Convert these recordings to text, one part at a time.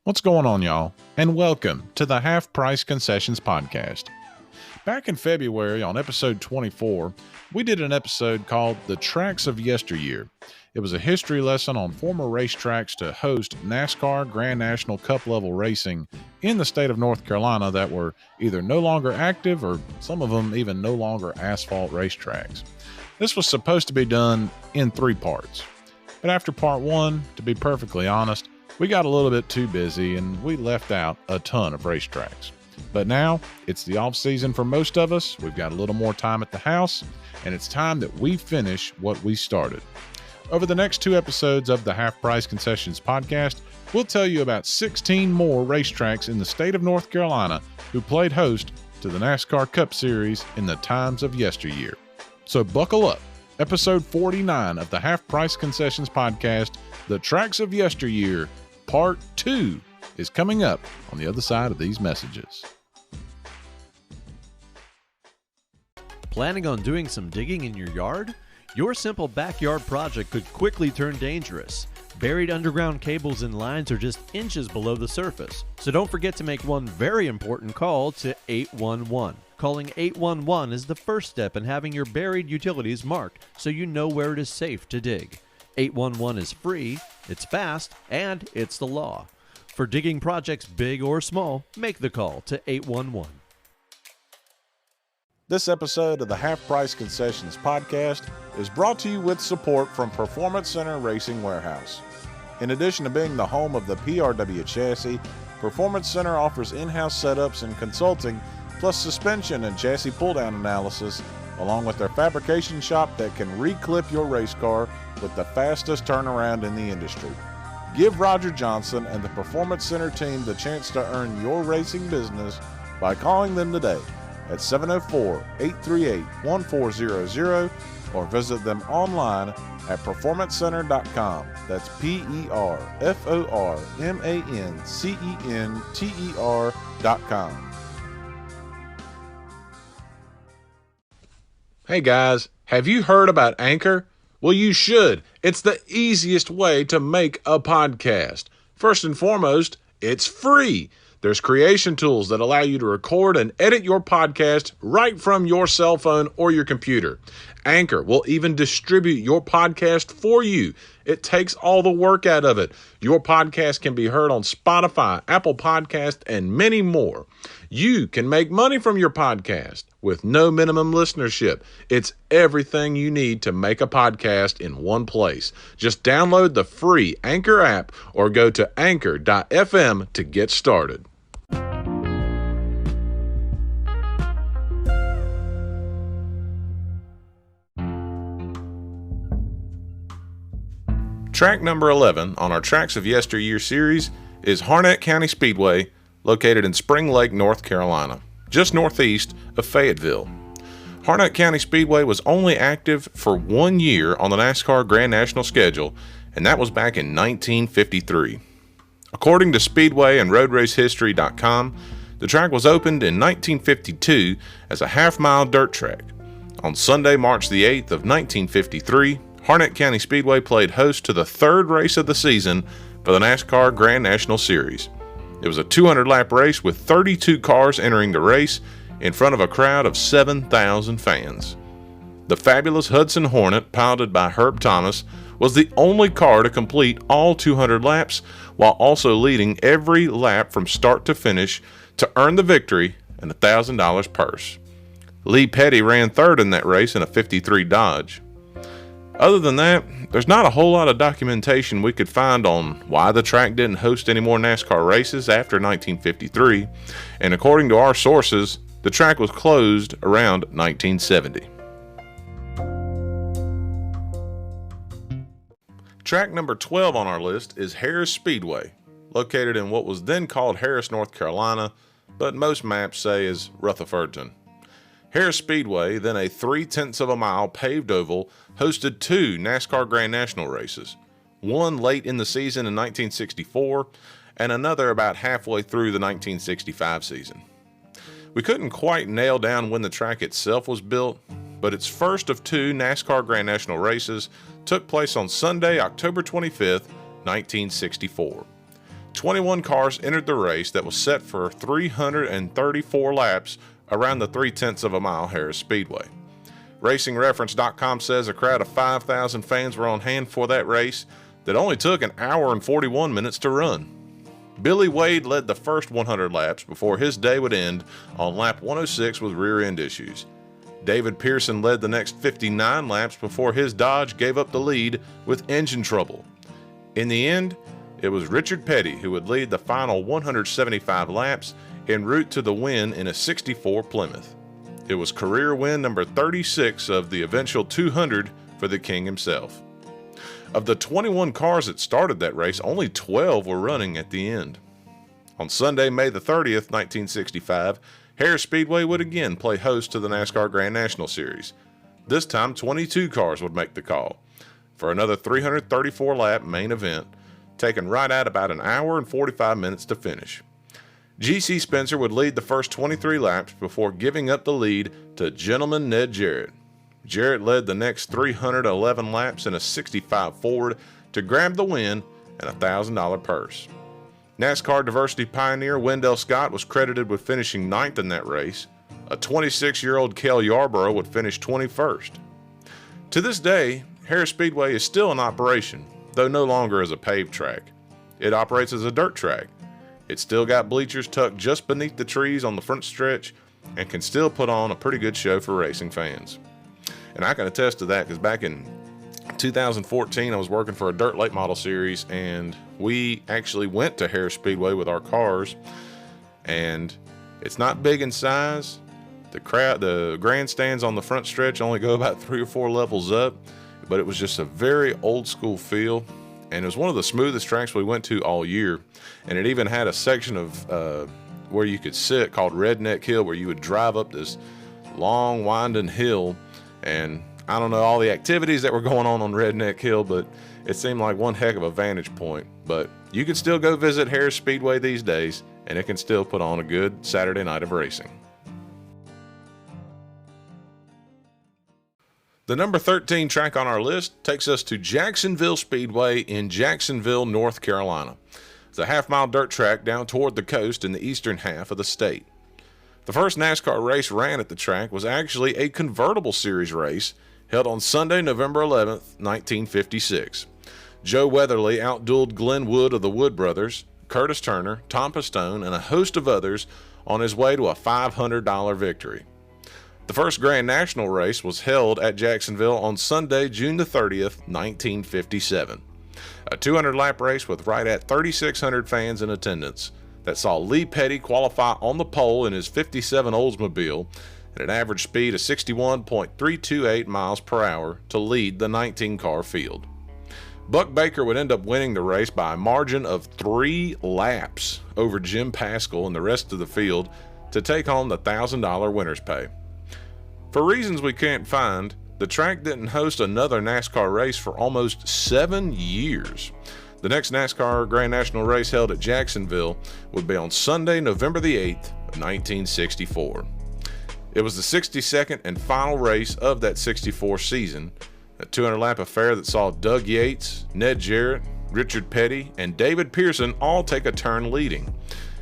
What's going on, y'all? And welcome to the Half Price Concessions podcast. Back in February on episode 24, we did an episode called The Tracks of Yesteryear. It was a history lesson on former racetracks to host NASCAR Grand National Cup level racing in the state of North Carolina that were either no longer active or some of them even no longer asphalt racetracks. This was supposed to be done in 3 parts. But after part 1, to be perfectly honest, we got a little bit too busy and we left out a ton of racetracks. But now it's the off season for most of us. We've got a little more time at the house, and it's time that we finish what we started. Over the next 2 episodes of the Half Price Concessions podcast, we'll tell you about 16 more racetracks in the state of North Carolina who played host to the NASCAR Cup Series in the times of yesteryear. So buckle up. Episode 49 of the Half Price Concessions podcast, The Tracks of Yesteryear, Part 2, is coming up on the other side of these messages. Planning on doing some digging in your yard? Your simple backyard project could quickly turn dangerous. Buried underground cables and lines are just inches below the surface, so don't forget to make one very important call to 811. Calling 811 is the first step in having your buried utilities marked so you know where it is safe to dig. 811 is free, it's fast, and it's the law. For digging projects big or small, make the call to 811. This episode of the Half Price Concessions podcast is brought to you with support from Performance Center Racing Warehouse. In addition to being the home of the PRW chassis, Performance Center offers in-house setups and consulting, plus suspension and chassis pull-down analysis, along with their fabrication shop that can re-clip your race car with the fastest turnaround in the industry. Give Roger Johnson and the Performance Center team the chance to earn your racing business by calling them today at 704-838-1400 or visit them online at performancecenter.com. That's PERFORMANCENTER.com. Hey guys, have you heard about Anchor? Well, you should. It's the easiest way to make a podcast. First and foremost, it's free. There's creation tools that allow you to record and edit your podcast right from your cell phone or your computer. Anchor will even distribute your podcast for you. It takes all the work out of it. Your podcast can be heard on Spotify, Apple Podcast, and many more. You can make money from your podcast with no minimum listenership. It's everything you need to make a podcast in one place. Just download the free Anchor app or go to anchor.fm to get started. Track number 11 on our Tracks of Yesteryear series is Harnett County Speedway, located in Spring Lake, North Carolina, just northeast of Fayetteville. Harnett County Speedway was only active for 1 year on the NASCAR Grand National schedule, and that was back in 1953. According to Speedway and RoadRaceHistory.com, the track was opened in 1952 as a half-mile dirt track. On Sunday, March the 8th of 1953, Harnett County Speedway played host to the 3rd race of the season for the NASCAR Grand National Series. It was a 200-lap race with 32 cars entering the race in front of a crowd of 7,000 fans. The fabulous Hudson Hornet, piloted by Herb Thomas, was the only car to complete all 200 laps while also leading every lap from start to finish to earn the victory and a $1,000 purse. Lee Petty ran 3rd in that race in a 53 Dodge. Other than that, there's not a whole lot of documentation we could find on why the track didn't host any more NASCAR races after 1953, and according to our sources, the track was closed around 1970. Track number 12 on our list is Harris Speedway, located in what was then called Harris, North Carolina, but most maps say is Ruthedordton. Harris Speedway, then a 0.3 of a mile paved oval, hosted 2 NASCAR Grand National races, one late in the season in 1964 and another about halfway through the 1965 season. We couldn't quite nail down when the track itself was built, but its first of 2 NASCAR Grand National races took place on Sunday, October 25th, 1964. 21 cars entered the race that was set for 334 laps around the 0.3 of a mile Harris Speedway. RacingReference.com says a crowd of 5,000 fans were on hand for that race that only took an hour and 41 minutes to run. Billy Wade led the first 100 laps before his day would end on lap 106 with rear end issues. David Pearson led the next 59 laps before his Dodge gave up the lead with engine trouble. In the end, it was Richard Petty who would lead the final 175 laps en route to the win in a 64 Plymouth. It was career win number 36 of the eventual 200 for the King himself. Of the 21 cars that started that race, only 12 were running at the end. On Sunday, May the 30th, 1965, Harris Speedway would again play host to the NASCAR Grand National Series. This time, 22 cars would make the call for another 334-lap main event, taking right at about an hour and 45 minutes to finish. G.C. Spencer would lead the first 23 laps before giving up the lead to Gentleman Ned Jarrett. Jarrett led the next 311 laps in a 65 Ford to grab the win and a $1,000 purse. NASCAR diversity pioneer Wendell Scott was credited with finishing 9th in that race. A 26-year-old Cale Yarborough would finish 21st. To this day, Harris Speedway is still in operation, though no longer as a paved track. It operates as a dirt track. It's still got bleachers tucked just beneath the trees on the front stretch and can still put on a pretty good show for racing fans. And I can attest to that because back in 2014, I was working for a dirt late model series, and we actually went to Harris Speedway with our cars. And it's not big in size. The grandstands on the front stretch only go about 3 or 4 levels up, but it was just a very old school feel. And it was one of the smoothest tracks we went to all year. And it even had a section of where you could sit called Redneck Hill, where you would drive up this long winding hill. And I don't know all the activities that were going on Redneck Hill, but it seemed like one heck of a vantage point. But you can still go visit Harris Speedway these days, and it can still put on a good Saturday night of racing. The number 13 track on our list takes us to Jacksonville Speedway in Jacksonville, North Carolina. It's a half-mile dirt track down toward the coast in the eastern half of the state. The first NASCAR race ran at the track was actually a convertible series race held on Sunday, November 11th, 1956. Joe Weatherly outdueled Glenn Wood of the Wood Brothers, Curtis Turner, Tom Pistone, and a host of others on his way to a $500 victory. The first Grand National race was held at Jacksonville on Sunday, June the 30th, 1957. A 200-lap race with right at 3,600 fans in attendance that saw Lee Petty qualify on the pole in his 57 Oldsmobile at an average speed of 61.328 miles per hour to lead the 19-car field. Buck Baker would end up winning the race by a margin of 3 laps over Jim Paschal and the rest of the field to take home the $1,000 winner's pay. For reasons we can't find, the track didn't host another NASCAR race for almost 7 years. The next NASCAR Grand National race held at Jacksonville would be on Sunday, November the 8th of 1964. It was the 62nd and final race of that 64 season, a 200-lap affair that saw Doug Yates, Ned Jarrett, Richard Petty, and David Pearson all take a turn leading.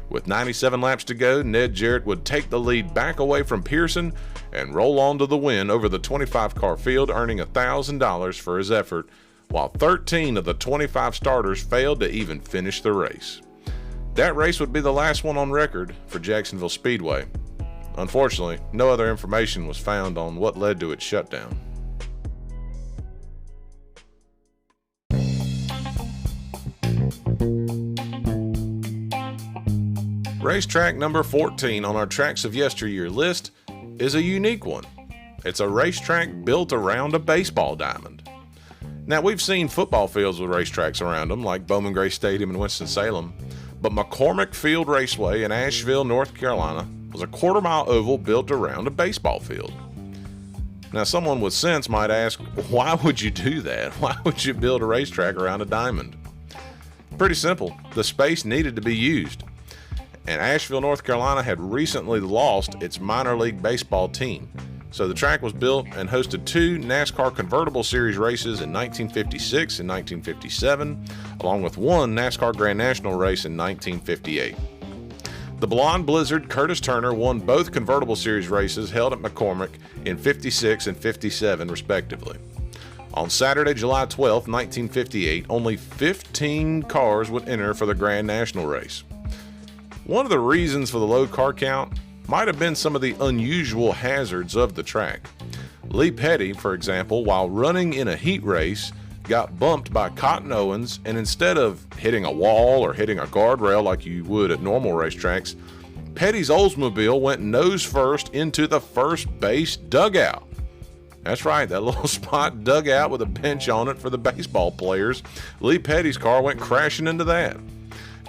With 97 laps to go, Ned Jarrett would take the lead back away from Pearson and roll on to the win over the 25-car field, earning $1,000 for his effort, while 13 of the 25 starters failed to even finish the race. That race would be the last one on record for Jacksonville Speedway. Unfortunately, no other information was found on what led to its shutdown. Racetrack number 14 on our Tracks of Yesteryear list is a unique one. It's a racetrack built around a baseball diamond. Now, we've seen football fields with racetracks around them, like Bowman Gray Stadium in Winston-Salem, but McCormick Field Raceway in Asheville, North Carolina, was a quarter-mile oval built around a baseball field. Now, someone with sense might ask, why would you do that? Why would you build a racetrack around a diamond? Pretty simple. The space needed to be used. And Asheville, North Carolina had recently lost its minor league baseball team. So the track was built and hosted 2 NASCAR Convertible Series races in 1956 and 1957, along with 1 NASCAR Grand National race in 1958. The Blonde Blizzard Curtis Turner won both Convertible Series races held at McCormick in 56 and 57, respectively. On Saturday, July 12, 1958, only 15 cars would enter for the Grand National race. One of the reasons for the low car count might have been some of the unusual hazards of the track. Lee Petty, for example, while running in a heat race, got bumped by Cotton Owens, and instead of hitting a wall or hitting a guardrail like you would at normal racetracks, Petty's Oldsmobile went nose first into the first base dugout. That's right, that little spot dugout with a bench on it for the baseball players. Lee Petty's car went crashing into that.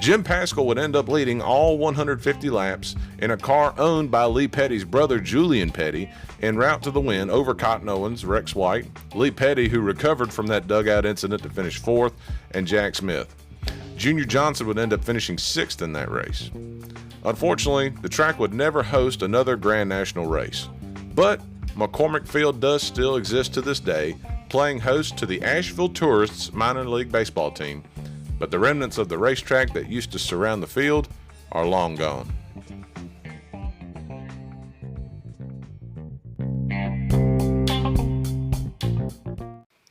Jim Paschal would end up leading all 150 laps in a car owned by Lee Petty's brother Julian Petty en route to the win over Cotton Owens, Rex White, Lee Petty, who recovered from that dugout incident to finish 4th, and Jack Smith. Junior Johnson would end up finishing 6th in that race. Unfortunately, the track would never host another Grand National race, but McCormick Field does still exist to this day, playing host to the Asheville Tourists minor league baseball team, but the remnants of the racetrack that used to surround the field are long gone.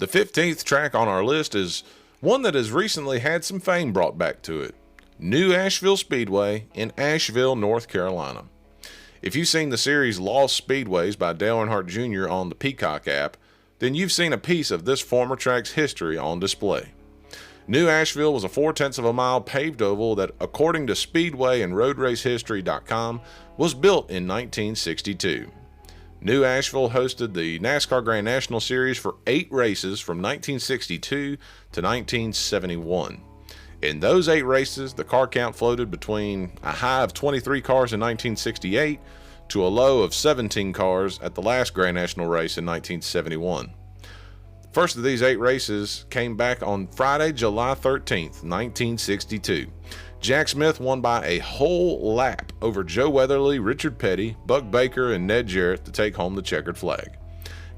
The 15th track on our list is one that has recently had some fame brought back to it. New Asheville Speedway in Asheville, North Carolina. If you've seen the series Lost Speedways by Dale Earnhardt Jr. on the Peacock app, then you've seen a piece of this former track's history on display. New Asheville was a 0.4 of a mile paved oval that, according to Speedway and RoadRaceHistory.com, was built in 1962. New Asheville hosted the NASCAR Grand National Series for 8 races from 1962 to 1971. In those 8 races, the car count floated between a high of 23 cars in 1968 to a low of 17 cars at the last Grand National race in 1971. First of these 8 races came back on Friday, July 13th, 1962. Jack Smith won by a whole lap over Joe Weatherly, Richard Petty, Buck Baker, and Ned Jarrett to take home the checkered flag.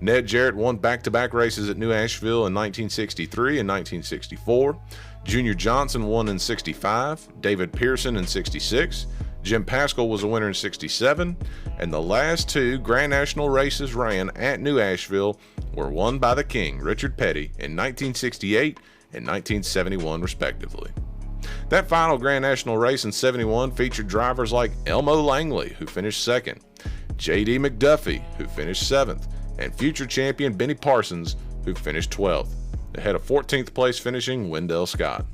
Ned Jarrett won back-to-back races at New Asheville in 1963 and 1964. Junior Johnson won in 65, David Pearson in 66, Jim Paschal was a winner in 67, and the last 2 Grand National races ran at New Asheville were won by the King, Richard Petty, in 1968 and 1971 respectively. That final Grand National race in 71 featured drivers like Elmo Langley, who finished 2nd, J.D. McDuffie, who finished 7th, and future champion Benny Parsons, who finished 12th, ahead of 14th place finishing Wendell Scott.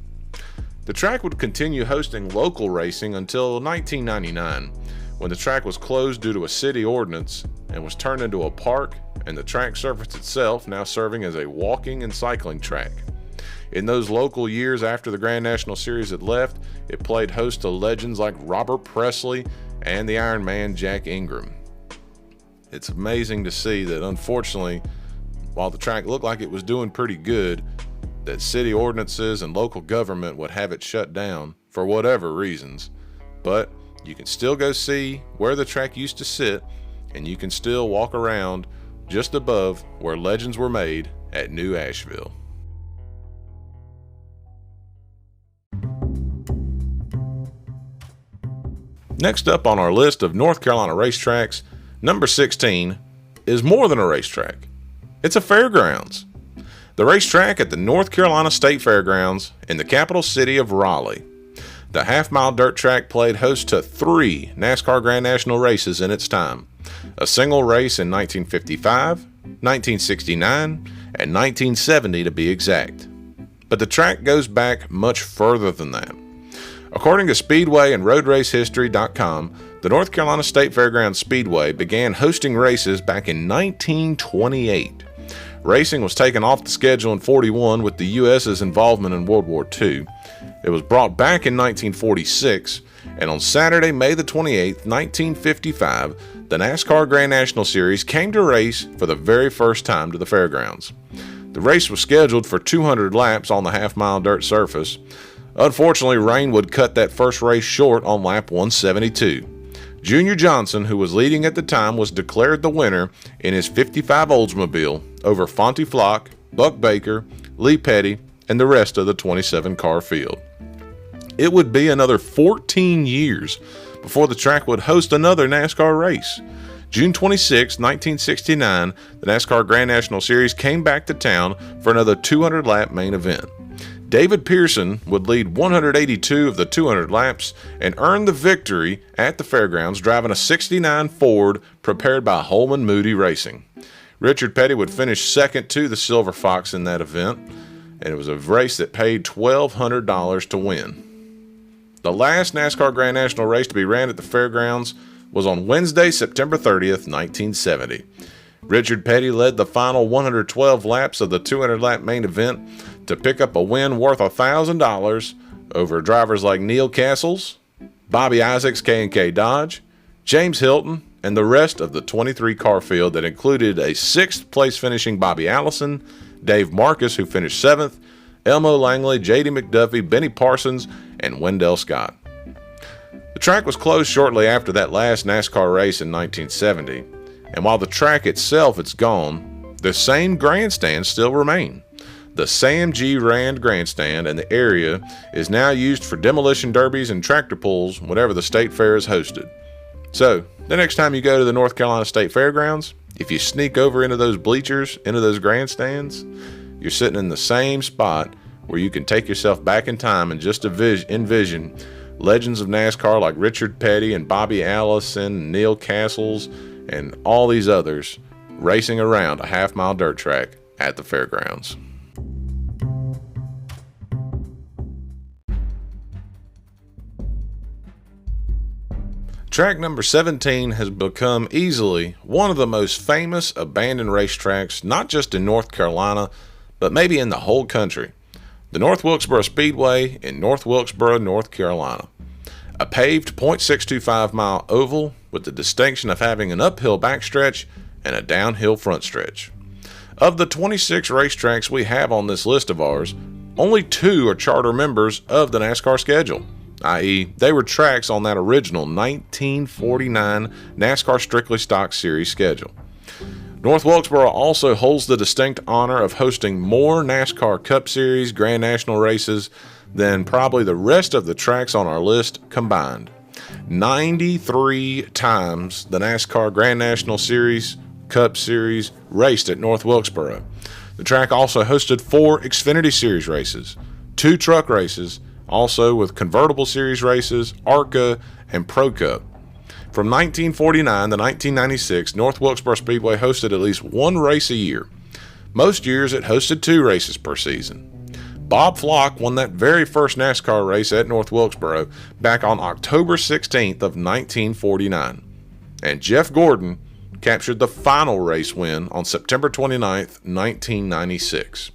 The track would continue hosting local racing until 1999, when the track was closed due to a city ordinance and was turned into a park, and the track surface itself now serving as a walking and cycling track. In those local years after the Grand National Series had left, it played host to legends like Robert Presley and the Iron Man Jack Ingram. It's amazing to see that, unfortunately, while the track looked like it was doing pretty good, that city ordinances and local government would have it shut down for whatever reasons. But you can still go see where the track used to sit, and you can still walk around just above where legends were made at New Asheville. Next up on our list of North Carolina racetracks, number 16 is more than a racetrack. It's a fairgrounds. The racetrack at the North Carolina State Fairgrounds in the capital city of Raleigh. The half-mile dirt track played host to 3 NASCAR Grand National races in its time. A single race in 1955, 1969, and 1970 to be exact. But the track goes back much further than that. According to Speedway and RoadRaceHistory.com, the North Carolina State Fairgrounds Speedway began hosting races back in 1928. Racing was taken off the schedule in 41 with the U.S.'s involvement in World War II. It was brought back in 1946, and on Saturday, May the 28th, 1955, the NASCAR Grand National Series came to race for the very first time to the fairgrounds. The race was scheduled for 200 laps on the half-mile dirt surface. Unfortunately, rain would cut that first race short on lap 172. Junior Johnson, who was leading at the time, was declared the winner in his 55 Oldsmobile over Fonty Flock, Buck Baker, Lee Petty, and the rest of the 27-car field. It would be another 14 years before the track would host another NASCAR race. June 26, 1969, the NASCAR Grand National Series came back to town for another 200-lap main event. David Pearson would lead 182 of the 200 laps and earn the victory at the fairgrounds, driving a '69 Ford prepared by Holman Moody Racing. Richard Petty would finish second to the Silver Fox in that event, and it was a race that paid $1,200 to win. The last NASCAR Grand National race to be ran at the fairgrounds was on Wednesday, September 30th, 1970. Richard Petty led the final 112 laps of the 200-lap main event to pick up a win worth $1,000 over drivers like Neil Castles, Bobby Isaacs, K&K Dodge, James Hilton, and the rest of the 23-car field that included a 6th place finishing Bobby Allison, Dave Marcus, who finished 7th, Elmo Langley, J.D. McDuffie, Benny Parsons, and Wendell Scott. The track was closed shortly after that last NASCAR race in 1970, and while the track itself is gone, the same grandstands still remain. The Sam G. Rand Grandstand and the area is now used for demolition derbies and tractor pulls whenever the state fair is hosted. So, the next time you go to the North Carolina State Fairgrounds, if you sneak over into those bleachers, into those grandstands, you're sitting in the same spot where you can take yourself back in time and just envision legends of NASCAR like Richard Petty and Bobby Allison, Neil Castles, and all these others racing around a half-mile dirt track at the fairgrounds. Track number 17 has become easily one of the most famous abandoned racetracks, not just in North Carolina, but maybe in the whole country. The North Wilkesboro Speedway in North Wilkesboro, North Carolina. A paved 0.625 mile oval with the distinction of having an uphill backstretch and a downhill front stretch. Of the 26 racetracks we have on this list of ours, only 2 are charter members of the NASCAR schedule, i.e. they were tracks on that original 1949 NASCAR Strictly Stock Series schedule. North Wilkesboro also holds the distinct honor of hosting more NASCAR Cup Series Grand National races than probably the rest of the tracks on our list combined. 93 times the NASCAR Grand National Series, Cup Series raced at North Wilkesboro. The track also hosted 4 Xfinity Series races, 2 truck races, also with Convertible Series races, ARCA, and Pro Cup. From 1949 to 1996, North Wilkesboro Speedway hosted at least 1 race a year. Most years it hosted 2 races per season. Bob Flock won that very first NASCAR race at North Wilkesboro back on October 16th of 1949. And Jeff Gordon captured the final race win on September 29th, 1996.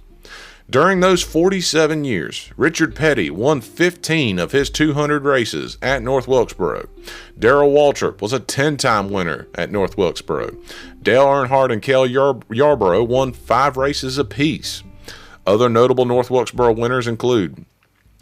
During those 47 years, Richard Petty won 15 of his 200 races at North Wilkesboro. Darrell Waltrip was a 10-time winner at North Wilkesboro. Dale Earnhardt and Cale Yarborough won 5 races apiece. Other notable North Wilkesboro winners include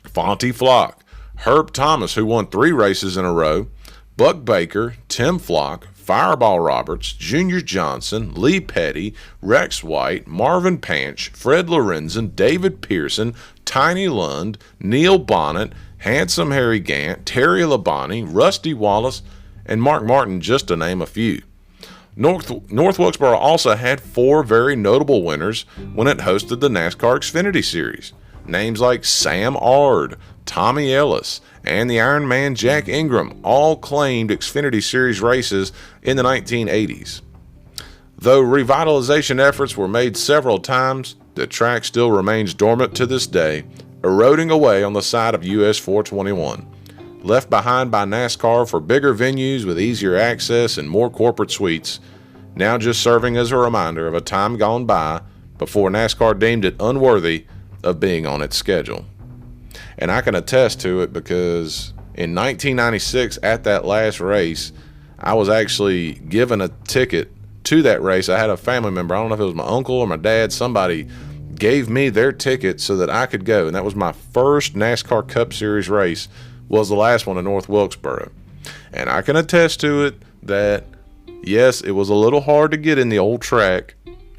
Fonty Flock, Herb Thomas, who won 3 races in a row, Buck Baker, Tim Flock, Fireball Roberts, Junior Johnson, Lee Petty, Rex White, Marvin Panch, Fred Lorenzen, David Pearson, Tiny Lund, Neil Bonnet, Handsome Harry Gant, Terry Labonte, Rusty Wallace, and Mark Martin, just to name a few. North Wilkesboro also had 4 very notable winners when it hosted the NASCAR Xfinity Series. Names like Sam Ard, Tommy Ellis, and the Iron Man Jack Ingram all claimed Xfinity Series races in the 1980s. Though revitalization efforts were made several times, the track still remains dormant to this day, eroding away on the side of US 421. Left behind by NASCAR for bigger venues with easier access and more corporate suites, now just serving as a reminder of a time gone by before NASCAR deemed it unworthy of being on its schedule. And I can attest to it because in 1996 at that last race, I was actually given a ticket to that race. I had a family member, I don't know if it was my uncle or my dad, somebody gave me their ticket so that I could go. And that was my first NASCAR Cup Series race, was the last one in North Wilkesboro. And I can attest to it that, yes, it was a little hard to get in the old track.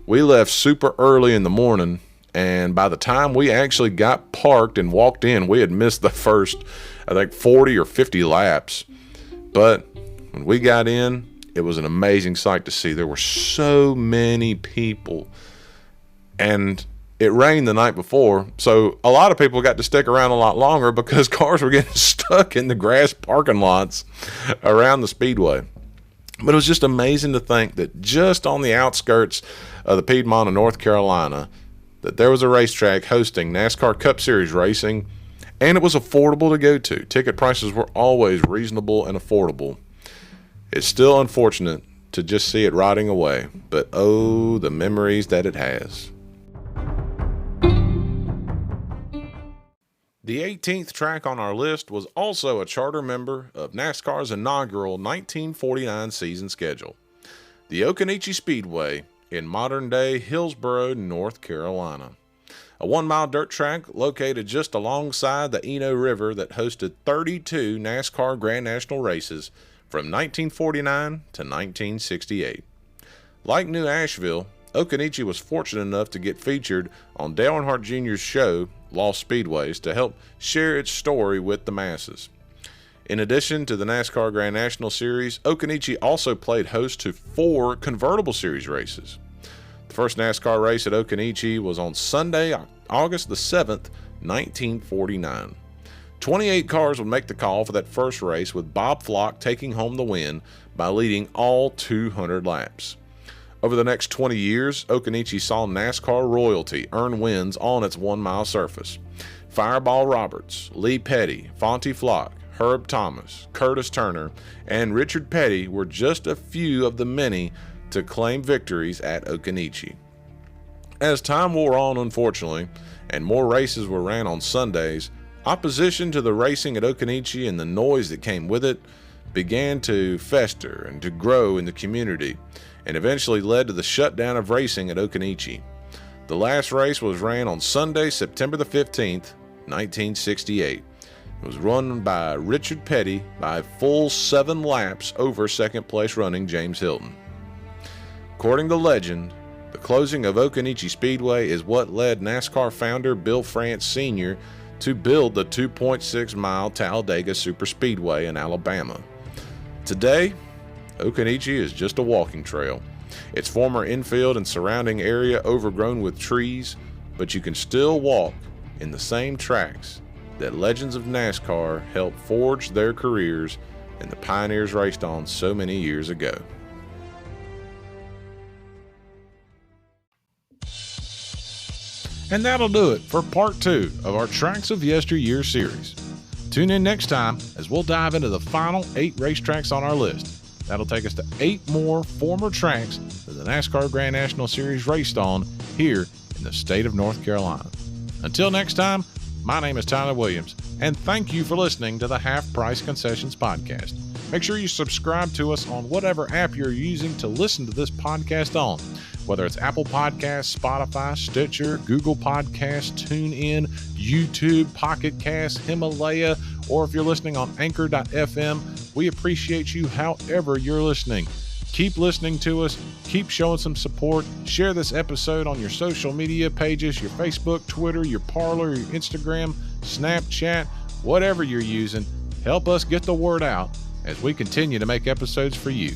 We left super early in the morning, and by the time we actually got parked and walked in, we had missed the first, I think, 40 or 50 laps. But when we got in, it was an amazing sight to see. There were so many people, and it rained the night before, so a lot of people got to stick around a lot longer because cars were getting stuck in the grass parking lots around the speedway. But it was just amazing to think that just on the outskirts of the Piedmont of North Carolina, that there was a racetrack hosting NASCAR Cup Series racing, and it was affordable to go to. Ticket prices were always reasonable and affordable. It's still unfortunate to just see it rotting away, but oh, the memories that it has. The 18th track on our list was also a charter member of NASCAR's inaugural 1949 season schedule, the Occoneechee Speedway in modern-day Hillsborough, North Carolina. A 1-mile dirt track located just alongside the Eno River that hosted 32 NASCAR Grand National races from 1949 to 1968. Like New Asheville, Occoneechee was fortunate enough to get featured on Dale Earnhardt Jr.'s show, Lost Speedways, to help share its story with the masses. In addition to the NASCAR Grand National Series, Occoneechee also played host to 4 convertible series races. The first NASCAR race at Occoneechee was on Sunday, August the 7th, 1949. 28 cars would make the call for that first race, with Bob Flock taking home the win by leading all 200 laps. Over the next 20 years, Occoneechee saw NASCAR royalty earn wins on its 1-mile surface. Fireball Roberts, Lee Petty, Fonty Flock, Herb Thomas, Curtis Turner, and Richard Petty were just a few of the many to claim victories at Occoneechee. As time wore on, unfortunately, and more races were ran on Sundays, opposition to the racing at Occoneechee and the noise that came with it began to fester and to grow in the community, and eventually led to the shutdown of racing at Occoneechee. The last race was ran on Sunday, September the 15th, 1968. It was run by Richard Petty by a full 7 laps over second-place running James Hilton. According to legend, the closing of Occoneechee Speedway is what led NASCAR founder Bill France Sr. to build the 2.6-mile Talladega Superspeedway in Alabama. Today, Occoneechee is just a walking trail. Its former infield and surrounding area overgrown with trees, but you can still walk in the same tracks that legends of NASCAR helped forge their careers and the pioneers raced on so many years ago. And that'll do it for part 2 of our Tracks of Yesteryear series. Tune in next time as we'll dive into the final 8 racetracks on our list. That'll take us to 8 more former tracks that the NASCAR Grand National Series raced on here in the state of North Carolina. Until next time, my name is Tyler Williams, and thank you for listening to the Half Price Concessions podcast. Make sure you subscribe to us on whatever app you're using to listen to this podcast on, whether it's Apple Podcasts, Spotify, Stitcher, Google Podcasts, TuneIn, YouTube, Pocket Cast, Himalaya, or if you're listening on Anchor.fm. We appreciate you however you're listening. Keep listening to us. Keep showing some support. Share this episode on your social media pages, your Facebook, Twitter, your Parler, your Instagram, Snapchat, whatever you're using. Help us get the word out as we continue to make episodes for you.